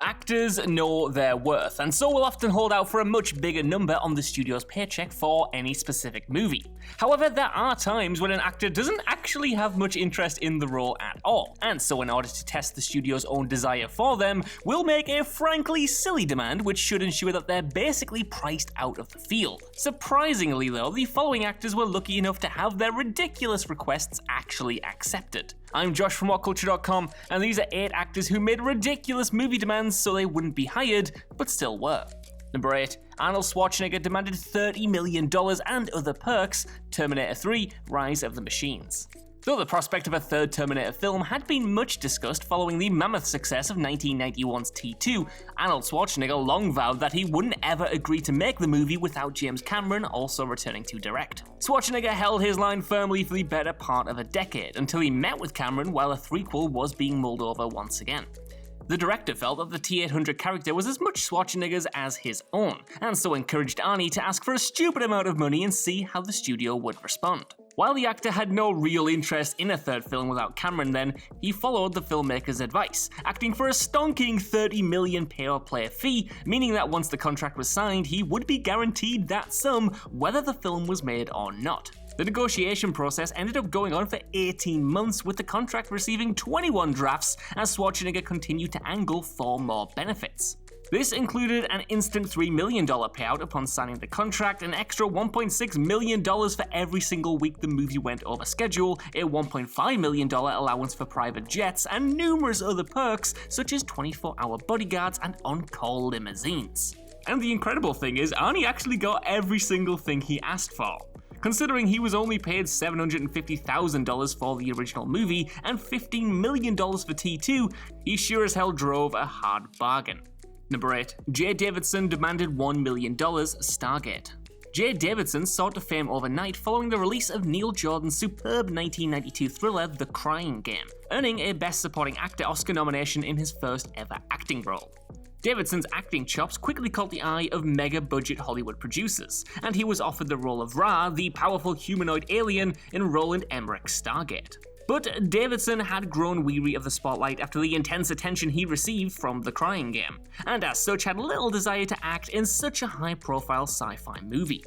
actors know their worth, and so will often hold out for a much bigger number on the studio's paycheck for any specific movie. However, there are times when an actor doesn't actually have much interest in the role at all, and so in order to test the studio's own desire for them, will make a frankly silly demand which should ensure that they're basically priced out of the field. Surprisingly though, the following actors were lucky enough to have their ridiculous requests actually accepted. I'm Josh from WhatCulture.com, and these are 8 actors who made ridiculous movie demands so they wouldn't be hired, but still were. Number 8. Arnold Schwarzenegger demanded $30 million and other perks, Terminator 3: Rise of the Machines. Though the prospect of a third Terminator film had been much discussed following the mammoth success of 1991's T2, Arnold Schwarzenegger long vowed that he wouldn't ever agree to make the movie without James Cameron also returning to direct. Schwarzenegger held his line firmly for the better part of a decade, until he met with Cameron while a threequel was being mulled over once again. The director felt that the T-800 character was as much Schwarzenegger's as his own, and so encouraged Arnie to ask for a stupid amount of money and see how the studio would respond. While the actor had no real interest in a third film without Cameron then, he followed the filmmaker's advice, acting for a stonking $30 million pay-or-play fee, meaning that once the contract was signed, he would be guaranteed that sum whether the film was made or not. The negotiation process ended up going on for 18 months, with the contract receiving 21 drafts as Schwarzenegger continued to angle for more benefits. This included an instant $3 million payout upon signing the contract, an extra $1.6 million for every single week the movie went over schedule, a $1.5 million allowance for private jets, and numerous other perks such as 24-hour bodyguards and on-call limousines. And the incredible thing is, Arnie actually got every single thing he asked for. Considering he was only paid $750,000 for the original movie and $15 million for T2, he sure as hell drove a hard bargain. Number 8. J. Davidson demanded $1 million, Stargate. J. Davidson soared to fame overnight following the release of Neil Jordan's superb 1992 thriller The Crying Game, earning a Best Supporting Actor Oscar nomination in his first ever acting role. Davidson's acting chops quickly caught the eye of mega-budget Hollywood producers, and he was offered the role of Ra, the powerful humanoid alien in Roland Emmerich's Stargate. But Davidson had grown weary of the spotlight after the intense attention he received from The Crying Game, and as such had little desire to act in such a high-profile sci-fi movie.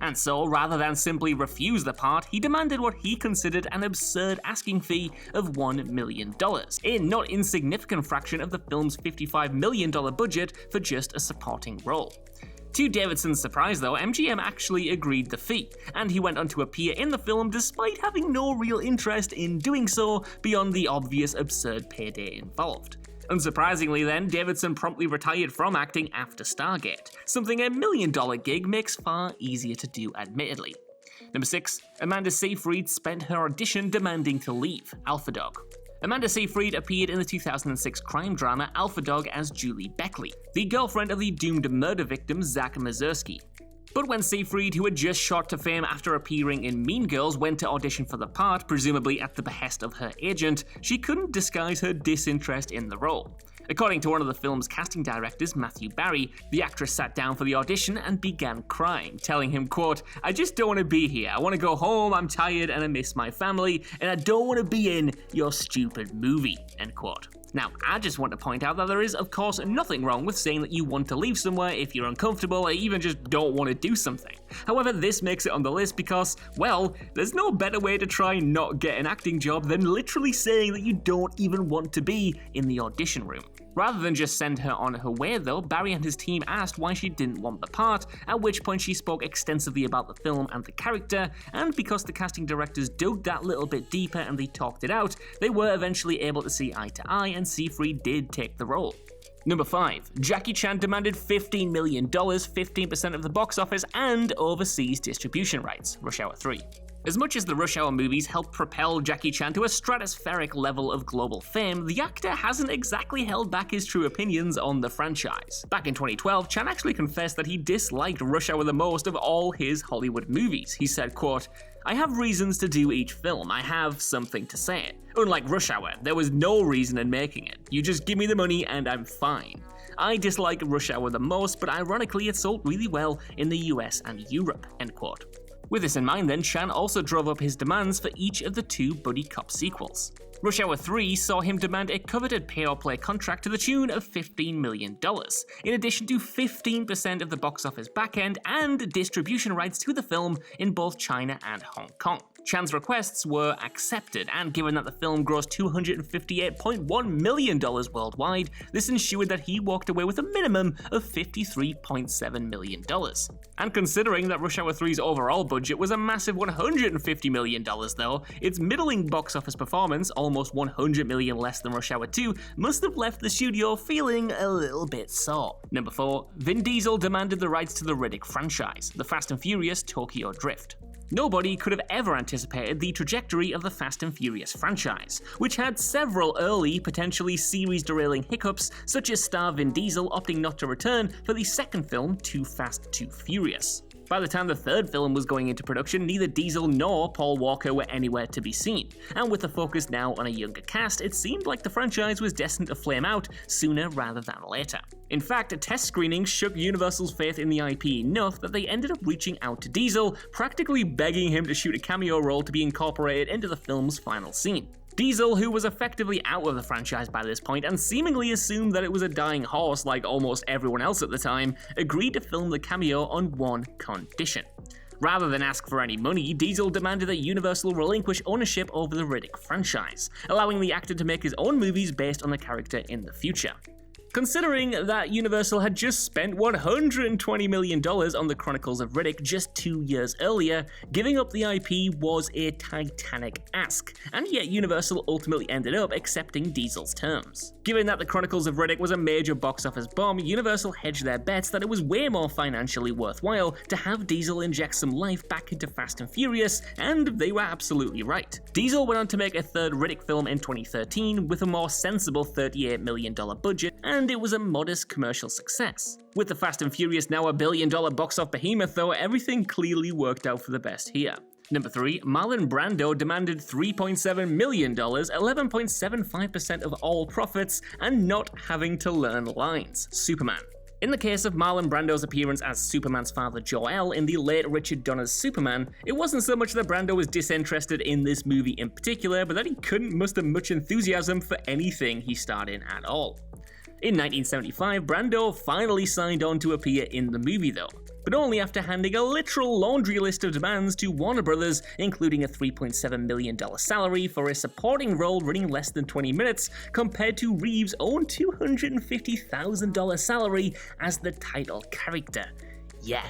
And so, rather than simply refuse the part, he demanded what he considered an absurd asking fee of $1 million, a not insignificant fraction of the film's $55 million budget for just a supporting role. To Davidson's surprise though, MGM actually agreed the fee, and he went on to appear in the film despite having no real interest in doing so beyond the obvious absurd payday involved. Unsurprisingly then, Davidson promptly retired from acting after Stargate, something a $1 million gig makes far easier to do admittedly. Number 6. Amanda Seyfried spent her audition demanding to leave, Alpha Dog. Amanda Seyfried appeared in the 2006 crime drama Alpha Dog as Julie Beckley, the girlfriend of the doomed murder victim Zach Mazursky. But when Seyfried, who had just shot to fame after appearing in Mean Girls, went to audition for the part, presumably at the behest of her agent, she couldn't disguise her disinterest in the role. According to one of the film's casting directors, Matthew Barry, the actress sat down for the audition and began crying, telling him, quote, "I just don't want to be here. I want to go home, I'm tired and I miss my family, and I don't want to be in your stupid movie," end quote. Now, I just want to point out that there is, of course, nothing wrong with saying that you want to leave somewhere if you're uncomfortable or even just don't want to do something. However, this makes it on the list because, well, there's no better way to try and not get an acting job than literally saying that you don't even want to be in the audition room. Rather than just send her on her way though, Barry and his team asked why she didn't want the part, at which point she spoke extensively about the film and the character, and because the casting directors dug that little bit deeper and they talked it out, they were eventually able to see eye to eye and Seyfried did take the role. Number 5. Jackie Chan demanded $15 million, 15% of the box office, and overseas distribution rights, Rush Hour 3. As much as the Rush Hour movies helped propel Jackie Chan to a stratospheric level of global fame, the actor hasn't exactly held back his true opinions on the franchise. Back in 2012, Chan actually confessed that he disliked Rush Hour the most of all his Hollywood movies. He said, quote, "I have reasons to do each film. I have something to say. Unlike Rush Hour, there was no reason in making it. You just give me the money and I'm fine. I dislike Rush Hour the most, but ironically it sold really well in the US and Europe," end quote. With this in mind then, Chan also drove up his demands for each of the 2 buddy cop sequels. Rush Hour 3 saw him demand a coveted pay-or-play contract to the tune of $15 million, in addition to 15% of the box office backend and distribution rights to the film in both China and Hong Kong. Chan's requests were accepted, and given that the film grossed $258.1 million worldwide, this ensured that he walked away with a minimum of $53.7 million. And considering that Rush Hour 3's overall budget was a massive $150 million though, its middling box office performance, almost $100 million less than Rush Hour 2, must have left the studio feeling a little bit sore. Number 4. Vin Diesel demanded the rights to the Riddick franchise, the Fast and Furious Tokyo Drift. Nobody could have ever anticipated the trajectory of the Fast and Furious franchise, which had several early, potentially series-derailing hiccups, such as star Vin Diesel opting not to return for the second film, Too Fast, Too Furious. By the time the third film was going into production, neither Diesel nor Paul Walker were anywhere to be seen, and with the focus now on a younger cast, it seemed like the franchise was destined to flame out sooner rather than later. In fact, a test screening shook Universal's faith in the IP enough that they ended up reaching out to Diesel, practically begging him to shoot a cameo role to be incorporated into the film's final scene. Diesel, who was effectively out of the franchise by this point and seemingly assumed that it was a dying horse like almost everyone else at the time, agreed to film the cameo on one condition. Rather than ask for any money, Diesel demanded that Universal relinquish ownership over the Riddick franchise, allowing the actor to make his own movies based on the character in the future. Considering that Universal had just spent $120 million on the Chronicles of Riddick just 2 years earlier, giving up the IP was a titanic ask, and yet Universal ultimately ended up accepting Diesel's terms. Given that the Chronicles of Riddick was a major box office bomb, Universal hedged their bets that it was way more financially worthwhile to have Diesel inject some life back into Fast and Furious, and they were absolutely right. Diesel went on to make a third Riddick film in 2013 with a more sensible $38 million budget, and it was a modest commercial success. With the Fast and Furious now a billion-dollar box office behemoth though, everything clearly worked out for the best here. Number 3, Marlon Brando demanded $3.7 million, 11.75% of all profits, and not having to learn lines. Superman. In the case of Marlon Brando's appearance as Superman's father Jor-El in the late Richard Donner's Superman, it wasn't so much that Brando was disinterested in this movie in particular, but that he couldn't muster much enthusiasm for anything he starred in at all. In 1975, Brando finally signed on to appear in the movie though, but only after handing a literal laundry list of demands to Warner Brothers, including a $3.7 million salary for a supporting role running less than 20 minutes, compared to Reeves' own $250,000 salary as the title character. Yeah,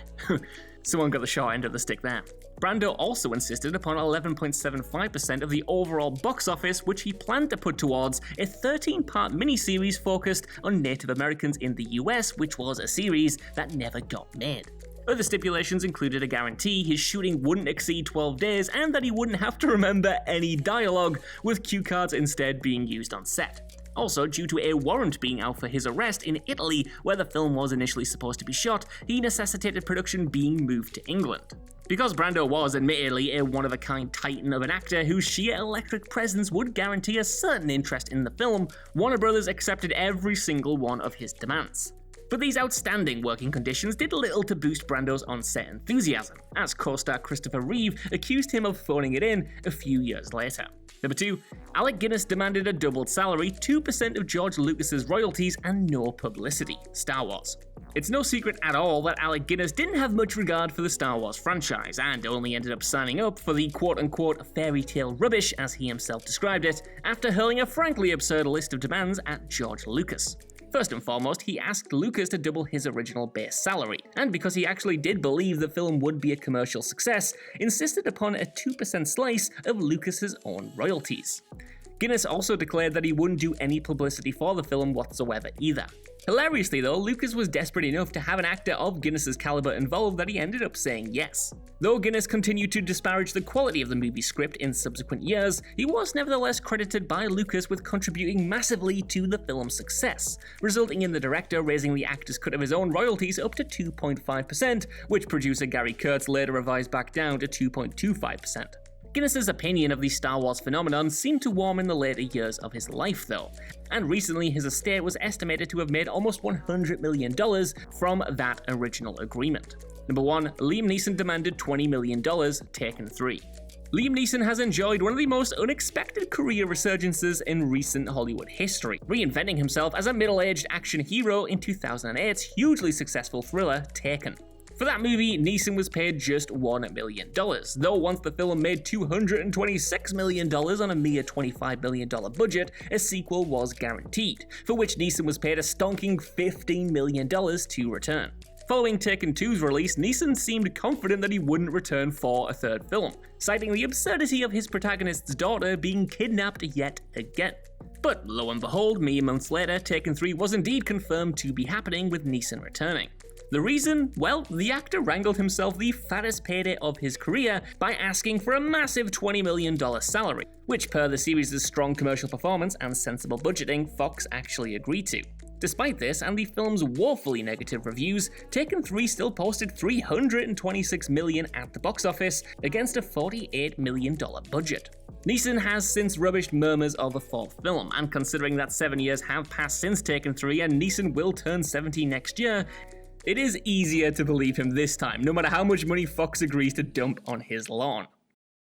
someone got the short end of the stick there. Brando also insisted upon 11.75% of the overall box office, which he planned to put towards a 13-part miniseries focused on Native Americans in the US, which was a series that never got made. Other stipulations included a guarantee his shooting wouldn't exceed 12 days and that he wouldn't have to remember any dialogue, with cue cards instead being used on set. Also, due to a warrant being out for his arrest in Italy, where the film was initially supposed to be shot, he necessitated production being moved to England. Because Brando was admittedly a one-of-a-kind titan of an actor whose sheer electric presence would guarantee a certain interest in the film, Warner Brothers accepted every single one of his demands. But these outstanding working conditions did little to boost Brando's on-set enthusiasm, as co-star Christopher Reeve accused him of phoning it in a few years later. Number 2, Alec Guinness demanded a doubled salary, 2% of George Lucas's royalties, and no publicity. Star Wars. It's no secret at all that Alec Guinness didn't have much regard for the Star Wars franchise, and only ended up signing up for the quote-unquote fairy tale rubbish, as he himself described it, after hurling a frankly absurd list of demands at George Lucas. First and foremost, he asked Lucas to double his original base salary, and because he actually did believe the film would be a commercial success, insisted upon a 2% slice of Lucas's own royalties. Guinness also declared that he wouldn't do any publicity for the film whatsoever either. Hilariously though, Lucas was desperate enough to have an actor of Guinness's caliber involved that he ended up saying yes. Though Guinness continued to disparage the quality of the movie script in subsequent years, he was nevertheless credited by Lucas with contributing massively to the film's success, resulting in the director raising the actor's cut of his own royalties up to 2.5%, which producer Gary Kurtz later revised back down to 2.25%. Guinness's opinion of the Star Wars phenomenon seemed to warm in the later years of his life though, and recently his estate was estimated to have made almost $100 million from that original agreement. Number 1, Liam Neeson demanded $20 million, Taken 3. Liam Neeson has enjoyed one of the most unexpected career resurgences in recent Hollywood history, reinventing himself as a middle-aged action hero in 2008's hugely successful thriller Taken. For that movie, Neeson was paid just $1 million, though once the film made $226 million on a mere $25 million budget, a sequel was guaranteed, for which Neeson was paid a stonking $15 million to return. Following Taken 2's release, Neeson seemed confident that he wouldn't return for a third film, citing the absurdity of his protagonist's daughter being kidnapped yet again. But lo and behold, mere months later, Taken 3 was indeed confirmed to be happening, with Neeson returning. The reason? Well, the actor wrangled himself the fattest payday of his career by asking for a massive $20 million salary, which per the series' strong commercial performance and sensible budgeting, Fox actually agreed to. Despite this and the film's woefully negative reviews, Taken 3 still posted $326 million at the box office against a $48 million budget. Neeson has since rubbished murmurs of a fourth film, and considering that 7 years have passed since Taken 3 and Neeson will turn 70 next year, it is easier to believe him this time, no matter how much money Fox agrees to dump on his lawn.